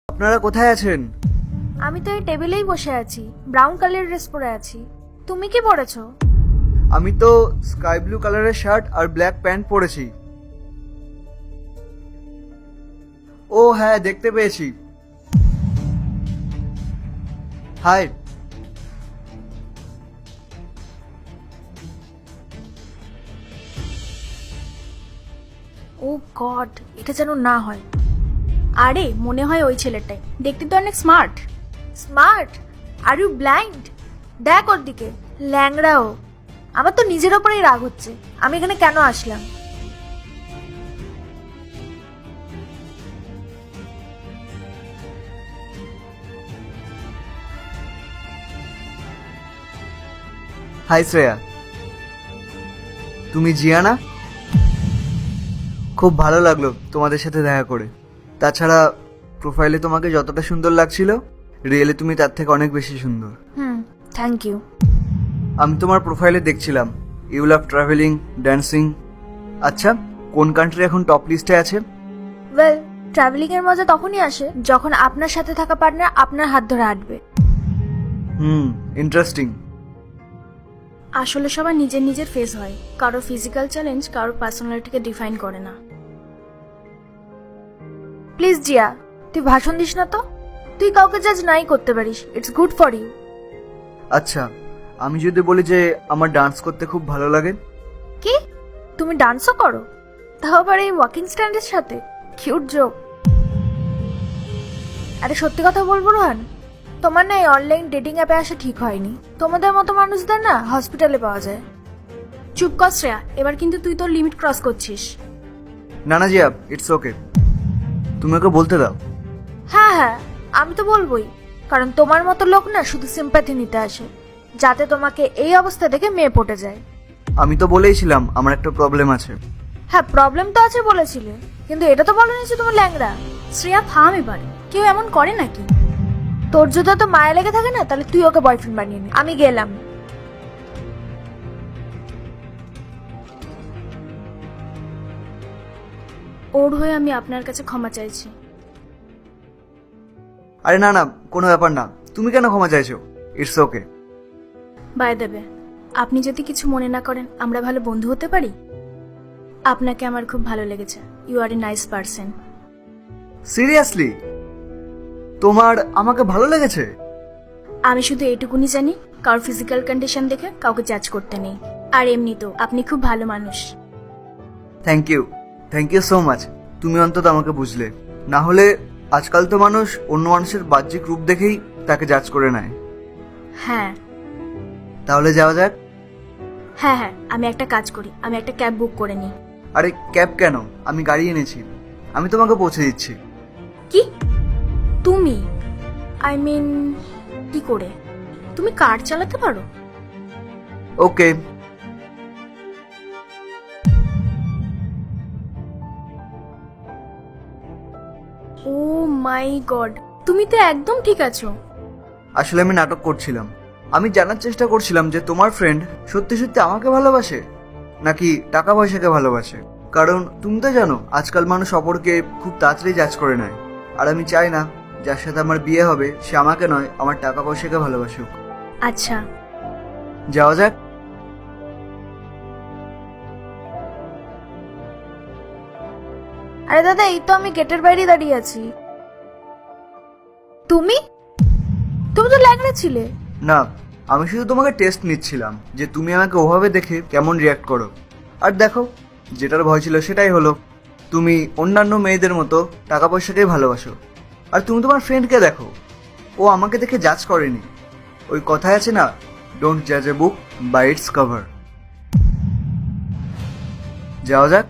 আপনারা কোথায় আছেন? আমি তো এই টেবিলেই বসে আছি, ব্রাউন কালারের ড্রেস পরে আছি। তুমি কি পরেছো? আমি তো স্কাই ব্লু কালারের শার্ট আর ব্ল্যাক প্যান্ট পরেছি। ও হ্যাঁ, দেখতে পেয়েছি। হাই। ও গড, এটা যেন না হয়। আরে মনে হয় ওই ছেলেটাই, দেখতে তো অনেক smart. Smart? Are you blind? দেখ ওর দিকে, ল্যাংড়াও। আমার তো নিজের ওপরেই রাগ হচ্ছে, আমি এখানে কেন আসলাম। হাই শ্রেয়া, তুমি জিয়া না? খুব ভালো লাগলো তোমাদের সাথে দেখা করে। তাছাড়া প্রোফাইলে তোমাকে যতটা সুন্দর লাগছিল, রিয়েলি তুমি তার থেকে অনেক বেশি সুন্দর। Thank you. আমি তোমার প্রোফাইলে দেখছিলাম ইউ লাভ ট্রাভেলিং, ড্যান্সিং। আচ্ছা, কোন কান্ট্রি এখন টপ লিস্টে আছে? ওয়েল, ট্রাভেলিং এর মজা তখনই আসে যখন আপনার সাথে থাকা পার্টনার আপনার হাত ধরে হাঁটবে। ইন্টারেস্টিং। আসলে সবার নিজের নিজের ফেস হয়, কারো ফিজিক্যাল চ্যালেঞ্জ কারো পার্সোনালিটিকে ডিফাইন করে না। প্লিজ জিয়া, তুই ভাষণ দিস না তো। তুই কাউকে জাজ নাই করতে পারিস, ইটস গুড ফর ইউ। আচ্ছা, আমি যদি বলি যে আমার ডান্স করতে খুব ভালো লাগে? কি? তুমি ডান্সও করো? তাও আবার এই ওয়াকিং স্ট্যান্ডের সাথে? Cute joke. আরে সত্যি কথা বলবো রোহান, তোমার না এই অনলাইন ডেটিং অ্যাপে আসা ঠিক হয়নি। তোমাদের মতো মানুষদের না হসপিটালে পাওয়া যায়। চুপ কর শ্রেয়া, এবার কিন্তু তুই তোর লিমিট ক্রস করছিস। না না জিয়া, ইটস ওকে, তুমি ওকে বলতে দাও। হ্যাঁ হ্যাঁ, আমি তো বলবোই, কারণ তোমার মতো লোক না শুধু সিম্প্যাথি নিতে আসে, যাতে তোমাকে এই অবস্থা দেখে মেয়ে পটে যায়। আমি তো বলেইছিলাম আমার একটা প্রবলেম আছে। হ্যাঁ, প্রবলেম তো আছে বলেছিলে, কিন্তু এটা তো বলোনি যে তুমি ল্যাংড়া। শ্রেয়া থাম এবার, কেউ এমন করে নাকি? তোর যদি তো মায়া লেগে থাকে না, তাহলে তুই ওকে বয়ফ্রেন্ড বানিয়ে নে। আমি গেলাম। ওর হয়ে আমি আপনার কাছে ক্ষমা চাইছি। আরে না না, কোনো ব্যাপার না, তুমি কেন ক্ষমা চাইছো? It's okay. বাই দেবে, আপনি যদি কিছু মনে না করেন, আমরা ভালো বন্ধু হতে পারি? আপনাকে আমার খুব ভালো লেগেছে, you are a nice person. Seriously? তোমার আমাকে ভালো লেগেছে? আমি শুধু এইটুকুনি জানি, কারোর ফিজিক্যাল কন্ডিশন দেখে কাউকে জাজ করতে নেই। আর এমনি তো আপনি খুব ভালো মানুষ। Thank you so much. তুমি অন্তত আমাকে বুঝলে। না হলে আজকাল তো মানুষ অন্য মানুষের বাহ্যিক রূপ দেখেই তাকে জাজ করে নেয়। হ্যাঁ তাহলে যাওয়া যাক। হ্যাঁ হ্যাঁ, আমি একটা কাজ করি, আমি একটা ক্যাব বুক করে নিই। আরে ক্যাব কেন, আমি গাড়ি এনেছি, আমি তোমাকে পৌঁছে দিচ্ছি। কি? তুমি? আই মিন, কি করে? তুমি কার চালাতে পারো? ওকে। ও মাই গড, তুমি তো একদম ঠিক আছো। আসলে আমি নাটক করছিলাম। আমি জানার চেষ্টা করছিলাম যে তোমার ফ্রেন্ড সত্যি সত্যি আমাকে ভালোবাসে নাকি টাকা পয়সাকে ভালোবাসে। কারণ তুমি তো জানো আজকাল মানুষ অপরকে খুব তাড়াতাড়ি জাজ করে নেয়। আর আমি চাই না যার সাথে আমার বিয়ে হবে সে আমাকে নয়, আমার টাকা পয়সাকে ভালোবাসুক। আচ্ছা, যাওয়া যাক। আরে দাদা, এই তো আমি গেটের বাইরে দাঁড়িয়ে আছি। তুমি তুমি তো ল্যাংড়া ছিলে। না, আমি শুধু তোমাকে টেস্ট নিচ্ছিলাম যে তুমি আমাকে ওভাবে দেখে কেমন রিয়াক্ট করো। আর দেখো, যেটার ভয় ছিল সেটাই হলো। তুমি অন্যান্য মেয়েদের মতো টাকা পয়সাকেই ভালোবাসো। আর তুমি তোমার ফ্রেন্ডকে দেখো, ও আমাকে দেখে জাজ করেনি। ওই কথায় আছে না, ডোন্ট জাজ এ বুক বাই ইটস কভার। যাওয়া যাক।